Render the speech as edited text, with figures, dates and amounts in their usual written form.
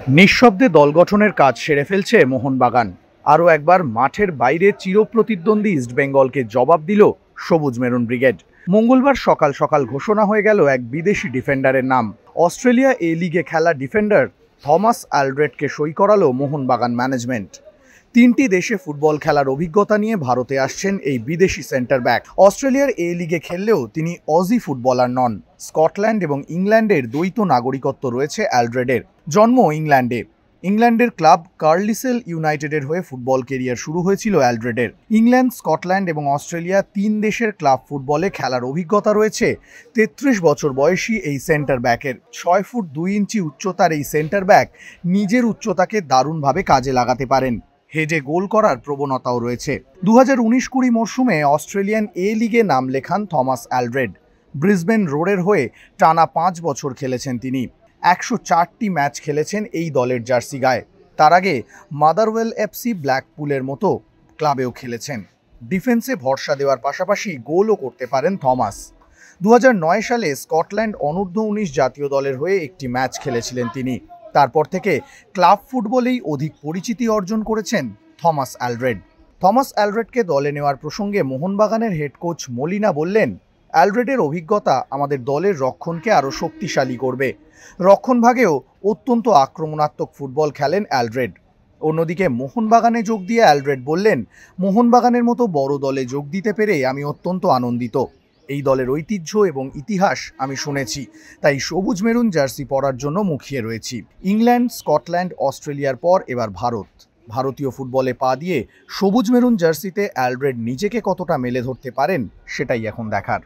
নিঃশব্দে দল গঠনের কাজ সেরে ফেলছে মোহনবাগান। আরও একবার মাঠের বাইরে চিরপ্রতিদ্বন্দ্বী ইস্টবেঙ্গলকে জবাব দিল সবুজ মেরুন ব্রিগেড। মঙ্গলবার সকাল সকাল ঘোষণা হয়ে গেল এক বিদেশি ডিফেন্ডারের নাম। অস্ট্রেলিয়া এ লিগে খেলা ডিফেন্ডার থমাস অ্যালড্রেডকে সই করালো মোহনবাগান ম্যানেজমেন্ট। 3টি দেশে ফুটবল খেলার অভিজ্ঞতা নিয়ে ভারতে আসছেন এই বিদেশি সেন্টার ব্যাক। অস্ট্রেলিয়ার এ লিগে খেললেও তিনি অজি ফুটবলার নন। স্কটল্যান্ড এবং ইংল্যান্ডের দ্বৈত নাগরিকত্ব রয়েছে অ্যালড্রেডের। জন্ম ইংল্যান্ডে। ইংল্যান্ডের ক্লাব কার্লিসেল ইউনাইটেডের হয়ে ফুটবল কেরিয়ার শুরু হয়েছিল অ্যালড্রেডের। ইংল্যান্ড, স্কটল্যান্ড এবং অস্ট্রেলিয়া 3 দেশের ক্লাব ফুটবলে খেলার অভিজ্ঞতা রয়েছে 33 বছর বয়সী এই সেন্টার ব্যাকের। 6 ফুট 2 ইঞ্চি উচ্চতার এই সেন্টার ব্যাক নিজের উচ্চতাকে দারুণভাবে কাজে লাগাতে পারেন। হেডে গোল করার প্রবণতাও রয়েছে। 2019-20 মরশুমে অস্ট্রেলিয়ান এ লিগে নাম লেখান থমাস অ্যালড্রেড। ব্রিসবেন রোডের হয়ে টানা 5 বছর খেলেছেন তিনি। 104টি ম্যাচ খেলেছেন এই দলের জার্সি গায়ে। তার আগে মাদারওয়েল এফসি, ব্ল্যাকপুলের মতো ক্লাবেও খেলেছেন। ডিফেন্সে ভরসা দেওয়ার পাশাপাশি গোলও করতে পারেন থমাস। 2009 সালে স্কটল্যান্ড অনূর্ধ্ব-19 জাতীয় দলের হয়ে একটি ম্যাচ খেলেছিলেন তিনি। তারপর থেকে ক্লাব ফুটবলেই অধিক পরিচিতি অর্জন করেছেন থমাস অ্যালড্রেড। থমাস অ্যালড্রেডকে দলে নেওয়ার প্রসঙ্গে মোহনবাগানের হেড কোচ মলিনা বললেন, অ্যালড্রেডের অভিজ্ঞতা আমাদের দলের রক্ষণকে আরও শক্তিশালী করবে। রক্ষণভাগেও অত্যন্ত আক্রমণাত্মক ফুটবল খেলেন অ্যালড্রেড। অন্যদিকে মোহনবাগানে যোগ দিয়ে অ্যালড্রেড বললেন, মোহনবাগানের মতো বড় দলে যোগ দিতে পেরে আমি অত্যন্ত আনন্দিত। এই দলের ঐতিহ্য এবং ইতিহাস আমি শুনেছি, তাই সবুজ মেরুন জার্সি পরার জন্য মুখিয়ে রয়েছি। ইংল্যান্ড, স্কটল্যান্ড, অস্ট্রেলিয়ার পর এবার ভারতীয় ফুটবলে পা দিয়ে সবুজ মেরুন জার্সিতে অ্যালড্রেড নিজেকে কতটা মেলে ধরতে পারেন সেটাই এখন দেখার।